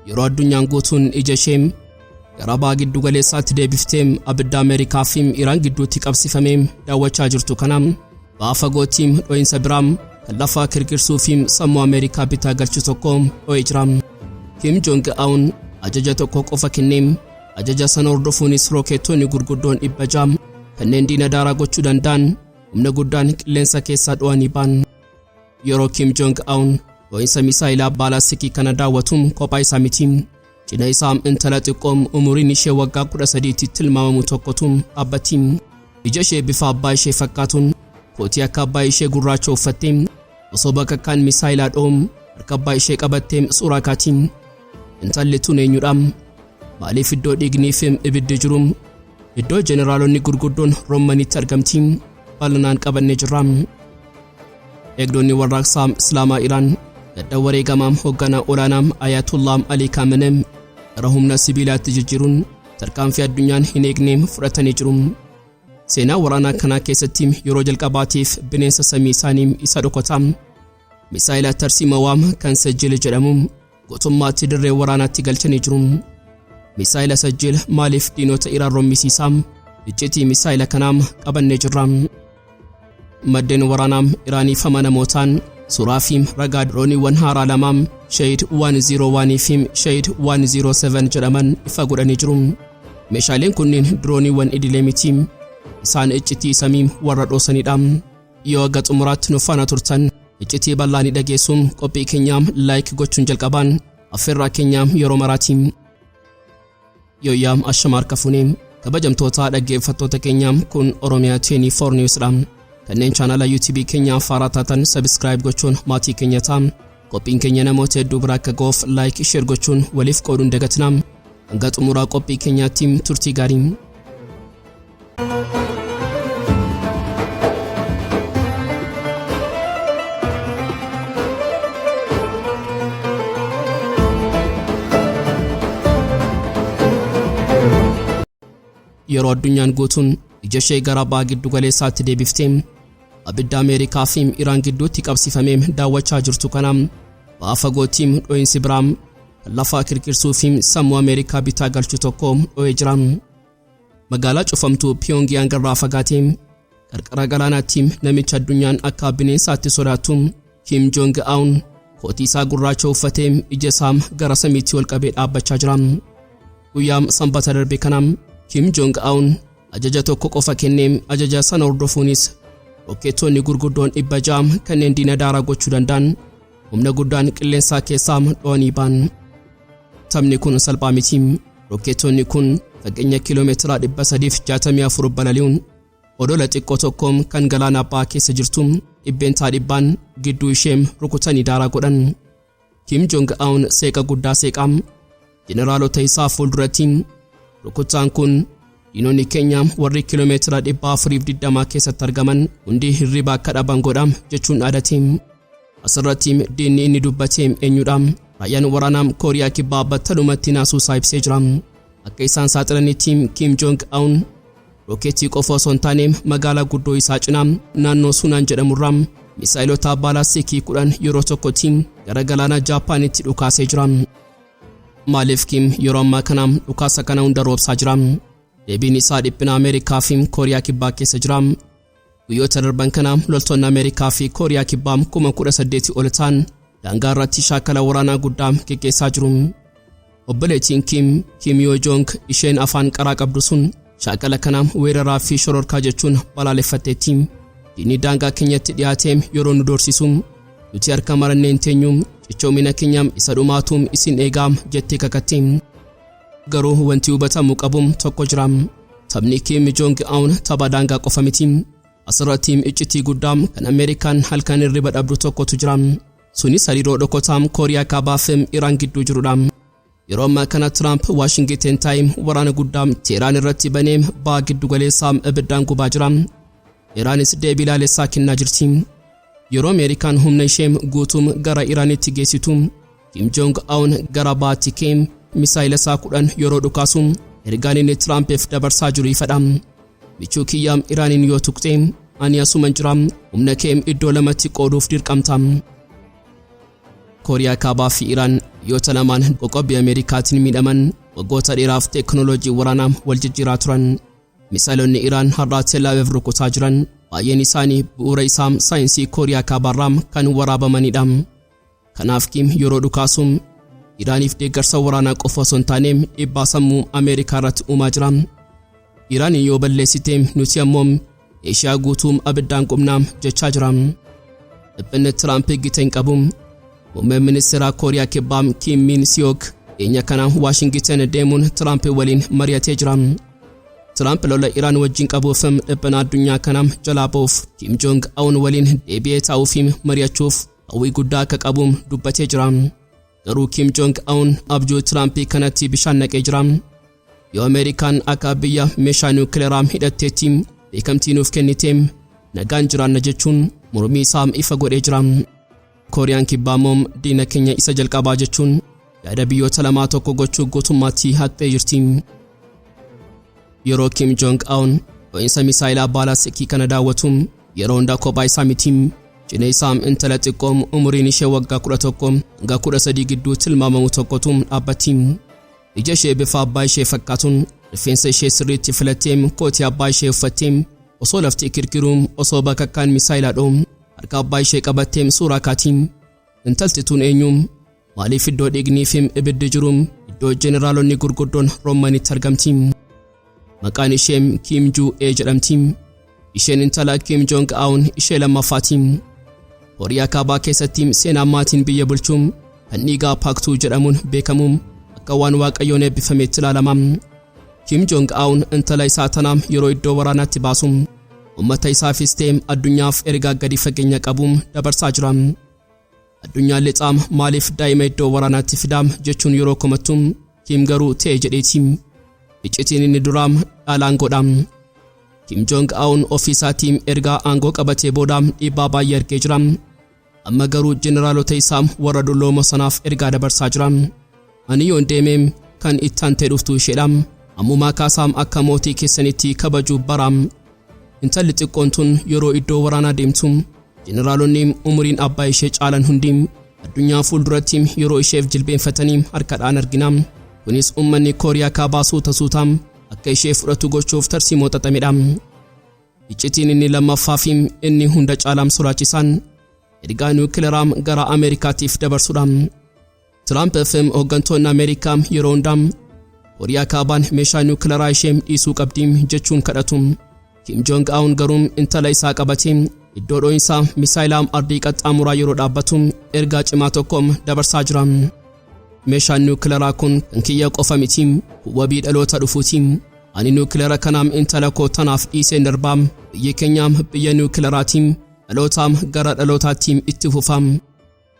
yeroo addunyaan guutuun ija ishee gara Baha Giddu-galeessaatti deebiftee abidda Ameerikaa fi Iraan gidduutti qabsifamee daawwachaa jirtu kana baha fagootiin dho'insa biraam kan lafa kirkirsuu fi sammuu Ameerikaa bitaa galchu tokko dho'ee jira. Kiim Joon Un ajaja tokko qofa kennee ajaja sana hordofuunis rookeetonni gurguddoon 600 kanneen diina daaraa gochuu danda'an humna guddaan qilleensa keessaa dho'anii ba'an. Yeroo Kiim Joon Un dho'insa misaa'ilaa baalaasikii kana daawwatu kophaa isaa miti. Cina isaa intala xiqqoom umuriin ishee waggaa 13tti tilmaamamu tokkotu dhaabbatti. Ija ishee bifa abbaa ishee fakkaatuun kootii akka abbaa ishee gurraacha uffattee osoo bakka kaan misaa'ilaa dho'um harka abbaa ishee qabattee suuraa kaatiin. Intalli tun eenyudha? Maaliif iddoo dhiigni fi ibiddi jiru Iddoo Jeneraaloonni gurguddoon Roomanitti argamti bal'inaan qabannee jirra. Eegdonni Warraaqsa Islaamaa Iraan gadda wareegamaa hoogganaa olaanaa Aayatullaa Alii Kaameinii gara humna sibiilaatti jijjiiruun tarkaanfii addunyaan hin eegne fudhatanii jiru. Seenaa waraanaa kanaa keessatti yeroo jalqabaatiif bineensa samii isaanii isa dhokataa Misaa'ela Tarsiimawaa kan Sajjiil jedhamu gootummaatti dirree waraanaatti galchanii jiru. Misaa'ela Sejjil maaliif diinota Iraan roomisiisaa? Iccitii misaa'ela kanaa qabannee jirra. Maddeen waraanaa Iraaniif amanamootaan suuraa fi ragaa Dirooniiwwan Haaraa lamaa Shahed 101 fi Shahed 107 jedhaman ifa godhanii jiru. Meeshaaleen kunneen Dirooniiwwan idilee miti. Isaan iccitii samii warra dhoosanidha. Yoo aga xumuraatti nu faana turtan iccitii bal'aanii dhageessuun qophii keenyaa like gochuun jalqabaan affeerraa keenyaa yeroo maraatiin. Yooyyaam ashamaar kafuunee kabajamtoota dhaggeeffattoota keenyaa kun Oromia 24 Newsdha. Kanneen chaanala YouTube keenyaa Haaraa taatan subscribe gochuun maatii keenya ta'aa. Qophiin keenya namoota hedduu bira akka ga'uuf like share gochuun waliif qooduun dagatinaa. Hanga xumuraa qophii keenyaatti turtii gaarii. Yeroo addunyaan guutuun ija ishee gara Baha Giddu-galeessaatti deebiftee abidda Ameerikaa fi Iraan gidduutti qabsifamee daawwachaa jirtu kana baha fagootiin dho'insi biraam kan lafa kirkirsuu fi sammuu Ameerikaa bitaa galchu tokko dho'ee jira. Magaalaa cufamtuu Pyongyang irraa fagaatee qarqara galaanaatti namicha addunyaan akka bineensaatti sodaatu Kiim Joon Un kootii isaa gurraacha uffatee ija isaa gara samiitti ol qabee dhaabbachaa jira. Guyyaa sanbata darbe kana Kiim Joon Un ajaja tokko qofa kennee ajaja sana hordofuunis rookeetonni gurguddoon 600 kanneen diina daaraa gochuu danda'an humna guddaan qilleensa keessaa dho'anii ba'an. Taphni kun salphaa miti. Rookeetonni kun fageenya kiiloomeetira 364 balali'uun odola xiqqoo tokko kan galaana Bahaa keessa jirtu dhibbeentaa dhibbaan gidduu ishee rukutanii daaraa godhan. Kiim Joon Un seeqa guddaa seeqaa jeneraalota isaa fuulduratti rukutaan kun diinonni keenya warri kiiloomeetira 420 keessatti argaman hundi hirriba akka dhaban godham jechuun dhaadate. Asirratti diinni inni dubbate eenyudha? Raayyaan waraanaa Kooriyaa Kaabaa battalumatti naasuusaa ibsee jira. Akka isaan saaxilanitti Kiim Joon Un rookeetii qofa osoo hin taane magaalaa guddoo isaa cinaa naannoo Sunaan jedhamurraa misaa'ilota baalaasikii 10 yeroo tokkotti gara galaana Jaapaanitti dhukaasee jira. Maaliif Kiim yeroo ammaa kana dhukaasa kana hunda roobsaa jira? Deebiin isaa dhiphina Ameerikaa fi Kooriyaa Kaabaa keessa jira. Guyyoota darban kana loltoonni Ameerikaa fi Kooriyaa Kaabaa 18,000 ol ta'an daangaa irratti shaakala waraanaa guddaa gaggeessaa jiru. Obboleettiin Kiim Joon Un isheen afaan qaraa qabdu sun shaakala kana weeraraa fi shororkaa jechuun balaaleffatteetti. Diinni daangaa keenyatti dhiyaatee yeroo nu doorsisu nuti harka marannee hin teenyu cichoomina keenya isa dhumaatu isin eegaa jettee kakatte. Garuu wanti hubatamu qabu tokko jira. Taphni Kiim Joon Un tapha daangaa qofa miti. Asirratti iccitii guddaa kan Ameerikaan halkan hirriba dhabdu tokkotu jira. Sunis hariiroo dhokataa Kooriyaa Kaabaa fi Iraan gidduu jirudha. Yeroo ammaa kana Trump Washington taa'ee waraana guddaa Teheraan irratti banee Baha Giddu-galeessaa ibiddaan gubaa jira. Iraanis deebii ilaalessaa kennaa jirti. Yeroo Ameerikaan humna ishee guutuu gara Iraanitti geessitu Kiim Joon Un gara baatti ka'ee misaa'ela isaa 10 yeroo dhukaasu ergaan inni Trumpiif dabarsaa jiru ifadha. Michuu kiyyaa Iraaniin yoo tuqxe ani asuman jira humna kee iddoo lamatti qooduuf dirqamta. Kooriyaa Kaabaa fi Iraan biyyoota lamaan qoqqobbii Ameerikaatiin miidhaman waggoota dheeraaf teeknooloojii waraanaa wal jijjiiraa turan. Misaa'elonni Iraan har'aa Teelaaviv rukutaa jiran baay'een isaanii bu'uura isaa saayinsii Kooriyaa Kaabaarraa kan waraabamanidha. Kanaaf Kiim yeroo dhukaasuun Iraaniif deeggarsa waraanaa qofa osoo hin taane dhiibbaa sammuu Ameerikaa irratti uumaa jira. Iraan yoo balleessite nuti ammoo Eeshiyaa guutuu abiddaan qubnaa jechaa jira. Dhibbanni Tiraamp gita hin qabu. Muummeen ministeera Kooriyaa Kibbaa Kiim Min Siyook dhiyeenya kana Waashingtan deemuun Tiraamp waliin mari'atee jira. Tiraamp lola Iraan wajjin qabuuf dhibbana addunyaa kana jalaa ba'uuf Kiim Joon Un waliin deebi'ee taa'uuf mari'achuuf hawwii guddaa akka qabu dubbatee jira. Garuu Kiim Joon Un abjuu Tiraamp kanatti bishaan naqee jira. Yoo Ameerikaan akka biyya meeshaa niwukileeraa hidhatteetti beekamtii nuuf kenniteem nagaan jiraanna jechuun mormii isaa ifa godhee jira. Kooriyaan Kibbaa moom diina keenya isa jalqabaa jechuun yaada biyyoota lamaa tokko gochuu guutummaatti haqxee jirti. Yeroo Kiim Joon Un dho'insa misaa'ilaa baalaastikii kana daawwatu yeroo hundaa kophaa isaa miti. Cina isaa intala xiqqoom umuriin ishee waggaa 11 hanga 13 gidduu tilmaamamu tokkotu dhaabbatti. Ija ishee bifa abbaa ishee fakkaatuun rifeensa ishee sirriitti filattee kootii abbaa ishee uffattee osoo lafti kirkiruun osoo bakakkaan misaa'ilaa dhoom harka abbaa ishee qabattee suuraa kaatiin. Intalti tun eenyuum? Maaliif iddoo dhiigniif ibiddi jiruum iddoo Jeneraaloonni gurguddoon Roomanitti argamti? Maqaan ishee Kiim Joon Un jedhamti. Isheen intala Kiim Joon Un ishee lammaffaati. Kooriyaa Kaabaa keessatti seenaa maatiin biyya bulchuun kan dhiigaa paaktuu jedhamuun beekamuun akka waan waaqayyoon eebbifameetti ilaalama. Kiim Joon Un intala isaa tanaam yeroo iddoo waraanaatti baasuun uummata isaafis ta'e addunyaaf ergaa gadi fageenya qabuun dabarsaa jira. Addunyaan lixaam maaliif daa'ima iddoo waraanaatti fidaam jechuun yeroo komattuun Kiim garuu ta'e jedheeti. Iccitiin inni duraam dhaalaan godhaam. Kiim Joon Un ofiisaatiin ergaa aangoo qabatee boodaam dhiibbaa baay'ee argee jira. Amma garuu jeneraalota isaa warra dulloomoo sanaaf ergaa dabarsaa jira. Ani yoon deemeem kan ittaan ta'e dhuftuu isheedha. Ammumaa kaasaam akka mootii keessanitti kabajuu baraam. Intalli xiqqoon tun yeroo iddoo waraanaa deemtu jeneraalonni umuriin abbaa ishee caalan hundi addunyaa fuulduratti yeroo isheef jilbeenfatanii harkadhaan argina. Kunis uummanni Kooriyaa Kaabaa suutaan akka ishee fudhatu gochuuf tarsiimoo xaxamedha. Iccitiin inni lammaffaa fi inni hunda caalaam sodaachisaan ergaa niwukileeraa gara Ameerikaatiif dabarsuudha. Tiraamp fi hooggantoonni Ameerikaa yeroo hundaa Kooriyaa Kaabaan meeshaa niwukileeraa ishee dhiisuu qabdi jechuun kadhatu. Kiim Joon Un garuu intala isaa qabatee iddoo dho'insaa misaa'ilaa ardii qaxxaamuraa yeroo dhaabbatu ergaa cimaa tokko dabarsaa jira. Meeshaan niwukileeraa kun kan kiyya qofa miti, wabii dhaloota dhufuuti. Ani niwukileera kanaam intala koo tanaaf dhiiseen darbaam biyyi keenyaam biyya niwukileeraatiin dhalootaam gara dhalootaatti itti fufaam.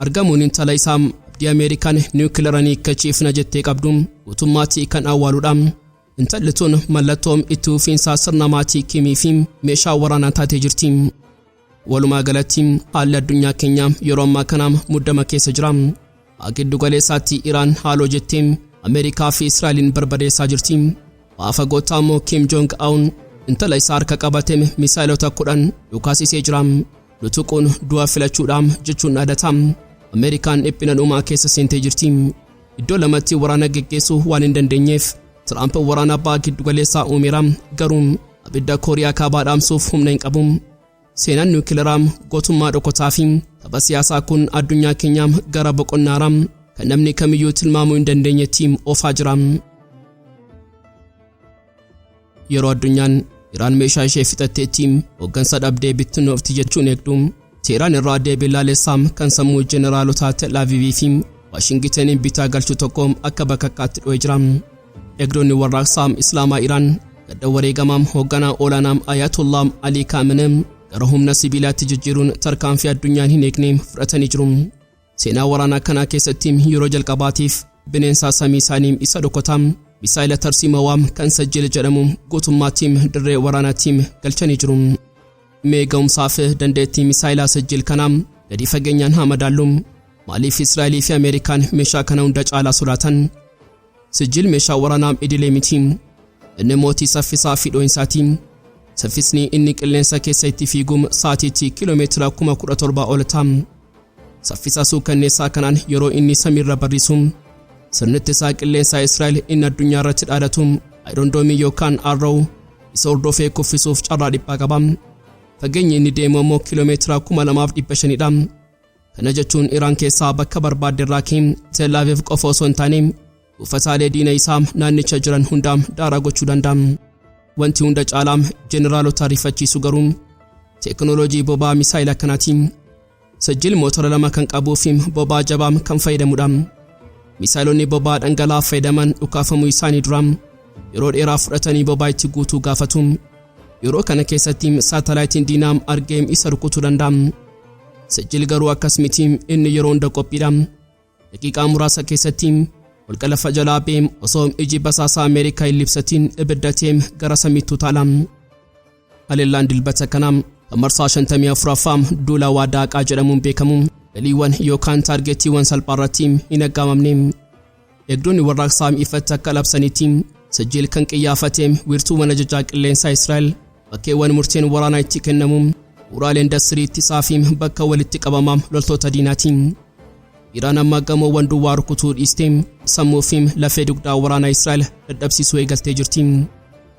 Argamuun intala isaam abdii Ameerikaan niwukileeranii kachiifna jettee qabdu guutummaatti kan awwaaluudha. Intalli tun mallattoom itti fufiinsaa sirna maatii Kiimii fi meeshaa waraanaa taatee jirti. Walumaa galatti haalli addunyaa keenyaa yeroo ammaa kanaam muddama keessa jira. Baha Giddu-galeessaatti Iraan haaloo jettee Ameerikaa fi Israa'eliin barbadeessaa jirti. Baha fagootaa immoo Kiim Joon Un intala isaa harka qabatee misaa'ilota 10 dhukaasisee jira. Lutuquun du'a filachuudhaan jechuun dhaadata. Ameerikaan dhiphina dhumaa keessa seentee jirti. Iddoo lamatti waraana geggeessuu waan hin dandeenyeef Tiraamp waraana Baha Giddu-galeessaa uumeera. Garuu abidda Kooriyaa Kaabaa dhaamsuuf humna hin qabu. Seenaan niwukileeraa gootummaa dhokotaa fi tapha siyaasaa kun addunyaa keenyaa gara boqonnaaraa kan namni kamiyyuu tilmaamuu hin dandeenyetti oofaa jira. Yeroo addunyaan Iraan meeshaa ishee fixatteetti hooggansa dhabdee bittinnoofti jechuun eegdu Teheraan irraa deebii laalessaa kan sammuu jeneraalota Teelaaviivii fi Waashingtaniin bitaa galchuu tokko akka bakakkaatti dho'ee jira. Eegdonni Warraaqsa Islaamaa Iraan gadda wareegamaam hoogganaa olaanaam Aayatullaa Alii Kaameinii gara humna sibiilaatti jijjiiruun tarkaanfii addunyaan hin eegne fudhatanii jiru. Seenaa waraanaa kanaa keessatti yeroo jalqabaatiif bineensa samii isaanii isa dhokataa Misaa'ela Tarsiimawaa kan Sajjiil jedhamu guutummaatti dirree waraanaatti galchanii jiru. Mee ga'umsaa fi dandeettii Misaa'ela Sejjil kanaa gadi fageenyaan haa madaallu. Maaliif Israa'elii fi Ameerikaan meeshaa kana hunda caalaa sodaatan? Sajjiil meeshaa waraanaa idilee miti. Inni mootii saffisaa fi dho'insaati. Saffisni inni qilleensa keessa itti fiiguum sa'aatiitti kiiloomeetira 17,000 ol ta'a. saffisa suukanneessaa kanaan yeroo inni samiirra barrisu sirni ittisaa qilleensaa Israa'el inni addunyaa irratti dhaadatu ayirondoomi yookaan Har'a isa hordofee kuffisuuf carraa dhiphaa qaba. Fageenyi inni deemu immoo kiiloomeetira 2500 dha. Kana jechuun Iraan keessaa bakka barbaadde irraa Tel Aviv qofa osoo hin taane buufataalee diina isaa naannicha jiran hundaam daaraa gochuu danda'a. Wanti hunda caalaam jeneraalota rifachiisu garuu teeknooloojii boba'aa misaa'ela kanaati. Sajjiil mootora lama kan qabuu fi boba'aa jabaa kan fayyadamudha. Misaa'elonni boba'aa dhangala'aa fayyadaman dhukaafamuu isaanii dura yeroo dheeraa fudhatanii boba'aa itti guutuu gaafatu. Yeroo kana keessatti saatalaayitiin diinaam argee isa rukutuu danda'a. Sajjiil garuu akkas miti, inni yeroo hunda qophiidha. Daqiiqaa muraasa keessatti holqa lafa jalaa beem osoo iji basaasaa Ameerikaa hin libsatiin ibiddatee gara samiitti utaala. Haleellaan dilbata kanaa kan marsaa 54ffaa duula Waadaaqaa jedhamuun beekamu galiiwwan yookaan taargeetiiwwan salphaarratti hin aggaamamne. Eegdonni Warraaqsaa ifatti akka labsanitti Sajjiil kan qiyyaafatee wiirtuuwwan ajajaa qilleensaa Israa'el bakkeewwan murteen waraanaa itti kennamu uraalee indaastirii ittisaa fi bakka walitti qabamaa loltoota diinaati. Iraan amma gamoowwan duwwaa rukutuu dhiistee sammuu fi lafee dugdaa waraanaa Israa'el dadhabsiisuu eegaltee jirti.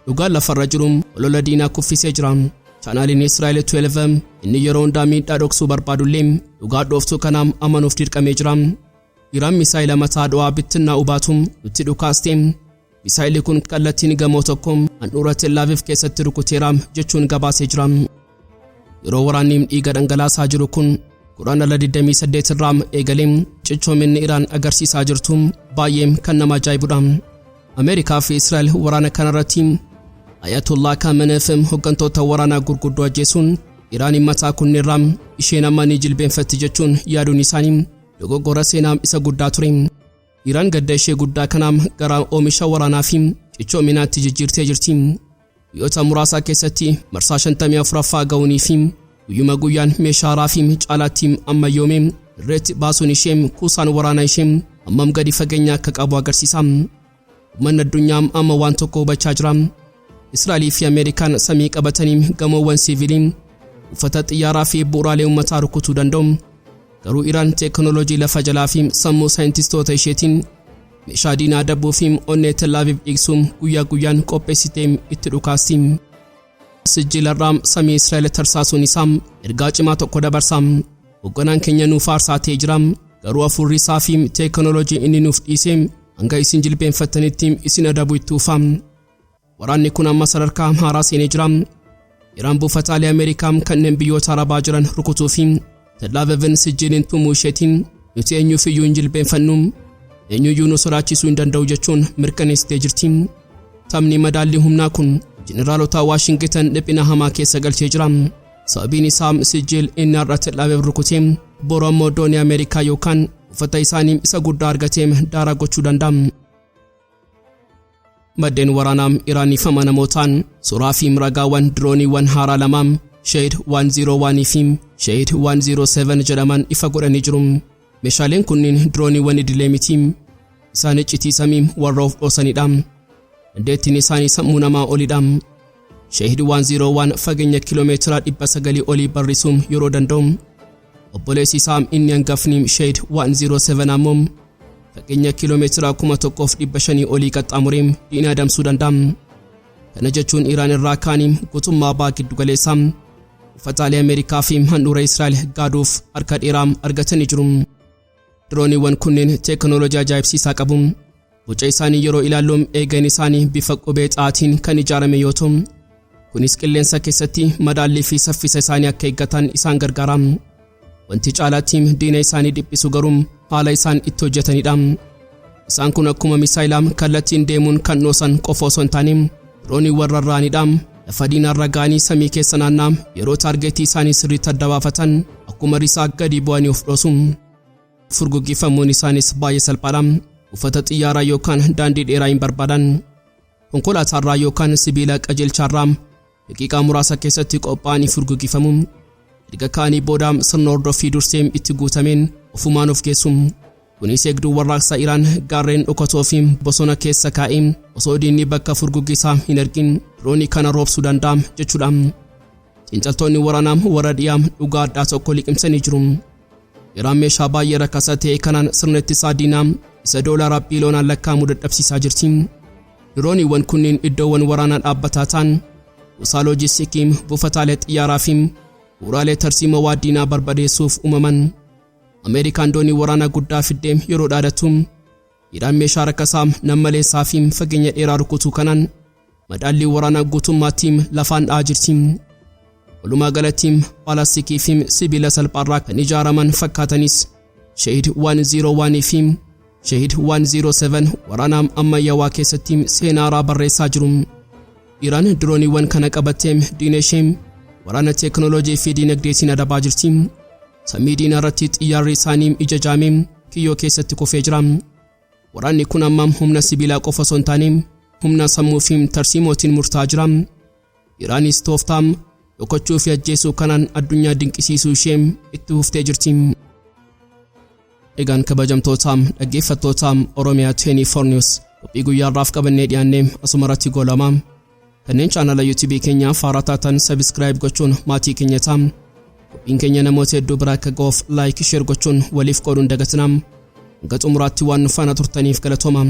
Dhugaan lafarra jiru olola diinaa kuffisee jira. Chaanaaliin Israa'el 12 inni yeroo hundaa miidhaa dhoksuu barbaadullee dhugaa dhooftuu kanaam amanuuf dirqamee jira. Iraan misaa'ela mataa du'aa bittinnaa ubaatu nutti dhukaaste. Misaa'elli kun kallattiin gamoo tokko handhuura Tel Aviv keessatti rukuteera jechuun gabaasee jira. Yeroo waraanni dhiiga dhangalaasaa jiru kun Quraana 28 irraa eegalee cichoominni Iraan agarsiisaa jirtu baay'ee kan nama ajaa'ibudha. Ameerikaa fi Israa'el waraana kanarratti Aayatullaa Alii Kaameinii hoggantoota waraanaa gurguddoo ajjeesuun Iraan mataa kunneerraa isheen amma ni jilbeenfatti jechuun yaaduun isaanii dogoggora seenaa isa guddaa ture. Iraan gadda ishee guddaa kanaam gara oomisha waraanaa fi cichoominaatti jijjiirtee jirti. Biyyoota muraasa keessatti marsaa 54ffaa ga'uunii fi guyyuma guyyaan meeshaa haaraa fi caalaatti ammayyoomee irratti baasuun ishee kuusaan waraanaa ishee ammam gadi fageenya akka qabu agarsiisa. Uummanni addunyaa amma waan tokko hubachaa jira. Israa'elii fi Ameerikaan samii qabatanii gamoowwan siviilii uffata xiyyaaraa fi bu'uuraalee uummataa rukutuu danda'u. Garuu Iraan teeknooloojii lafa jalaa fi sammuu saayintistoota isheetiin meeshaa diinaa dabbuu fi onnee Tel Aviv dhiigsuun guyyaa guyyaan qopheessitee itti dhukaasti. Sajjiilarraa samii Israa'el tarsaasuun isaa ergaa cimaa tokko dabarsa. Hogganaan keenya nuuf aarsaa ta'ee jira. Garuu hafuurri isaa fi teeknooloojii inni nuuf dhiise hanga isin jilbeenfattanitti isin adabuu itti ufa. Waraanni kun amma sadarkaa haaraa seenee jira. Iraan buufataalee Ameerikaa kanneen biyyoota Arabaa jiran rukutuu fi Tel Avivin Sajjiiliin tumuu isheetiin nuti eenyuuf iyyuu hin jilbeenfannu, eenyuyyuu nu sodaachisuu hin danda'u jechuun mirkaneessitee jirti. Taphni madaallii humnaa kun jeneraalota Waashingtan dhiphina hamaa keessa galchee jira. Sababiin isaa Sajjiil inni har'a Tel Aviv rukutee boru ammoo doonii Ameerikaa yookaan uffata isaanii isa guddaa argatee daaraa gochuu danda'a. Maddeen waraanaa Iraaniif amanamootaan suuraa fi ragaawwan dirooniiwwan haaraa lamaan Shahed 101 fi Shahed 107 jedhaman ifa godhanii jiru. Meeshaaleen kunniin dirooniiwwan idilee miti. Isaan iccitii samii warra of dhoosanidha. Dandeettiin isaanii sammuu namaa olidha. Shahed 101 fageenya kiiloomeetira 900 olii barrisuun yeroo danda'u. Obboleessi isaa inni hangafni Shahed 107 ammoo fageenya kiiloomeetira 1500 olii qaxxaamuree diina adamsuu danda'a. Kana jechuun Iraan irraa kaanii guutummaa Baha Giddu-galeessaa uffataalee Ameerikaa fi handhuura Israa'el gaaduuf harka dheeraa argatanii jiru. Dirooniiwwan kunneen teeknooloojii ajaa'ibsiisaa qabu. Boca isaanii yeroo ilaallu eegeen isaanii bifa qubee xaatiin kan ijaarame yoo ta'u, kunis qilleensa keessatti madaallii fi saffisa isaanii akka eeggatan isaan gargaara. Wanti caalaatti diina isaanii dhiphisu garuu haala isaan itti hojjetanidha. Isaan kun akkuma misaa'elaa kallattiin deemuun kan dhoosan qofa osoo hin taane dirooniiwwan rarraanidha. Lafa diinarra ga'anii samii keessa naanna'aa yeroo taargeetii isaanii sirriitti adda baafatan akkuma risaa gadi bu'anii of dhoosu. Furguggifamuun isaanis baay'ee salphaadha. Uffata xiyyaaraa yookaan daandii dheeraa hin barbaadan. Konkolaataarraa yookaan sibiila qajeelchaarraa daqiiqaa muraasa keessatti qophaa'anii furguggifamu. Erga kaanii booda sirna hordoffii dursee itti guutameen ofumaan of geessu. Kunis eegduu warraaqsa Iraan gaarreen dhokatoo fi bosona keessa kaa'ee osoo diinni bakka furguggisaa hin argin diroonii kana roobsuu danda'a jechuudha. Xiinxaltoonni waraanaa warra dhiyaa dhugaa addaa tokko liqimsanii jiru. Iraan meeshaa baay'ee rakkisaa ta'e kanaan sirna ittisaa diinaa isa doolaara biiliyoonaan lakkaa'amu dadhabsiisaa jirti. Dirooniiwwan kunniin iddoowwan waraanaa dhaabbataa ta'an, kuusaa loojistiikii, buufataalee xiyyaaraa fi bu'uuraalee tarsiimawaa diinaa barbadeessuuf uumaman. Ameerikaan doonii waraanaa guddaa fiddee yeroo dhaadatu Iraan meeshaa rakkisaa nammaleessaa fi fageenya dheeraa rukutuu kanaan madaallii waraanaa guutummaatti lafaan dha'aa jirti. Walumaa galatti palaastikii fi sibiila salphaarraa kan ijaaraman fakkaatanis Shahed 101 fi Shahed 107 waraana ammayyaawaa keessatti seenaa haaraa barreessaa jiru. Iraan dirooniiwwan kana qabattee diina ishee waraana teeknooloojii fi diinagdeetiin adabaa jirti. Samii diinaa irratti xiyyaarri isaanii ija jaamee kiyyoo keessatti kufee jira. Waraanni kun amma humna sibiilaa qofa osoo hin taane humna sammuu fi tarsiimootiin murtaa'aa jira. Iraanis tooftaa dhokachuu fi ajjeesuu kanaan addunyaa dinqisiisuu ishee itti fuftee jirti. Egaan kabajamtoota dhaggeeffattoota Oromiyaa 24 News qophii guyyaarraaf qabannee dhiyaannee asumarratti goolama. Kanneen chaanala YouTube keenyaaf haaraa taatan subscribe gochuun maatii keenya ta'aa. Qophiin keenya namoota hedduu biraa akka ga'uuf like share gochuun waliif qooduun dagatinaa. Hanga xumuraatti waan nu faana turtaniif galatooma.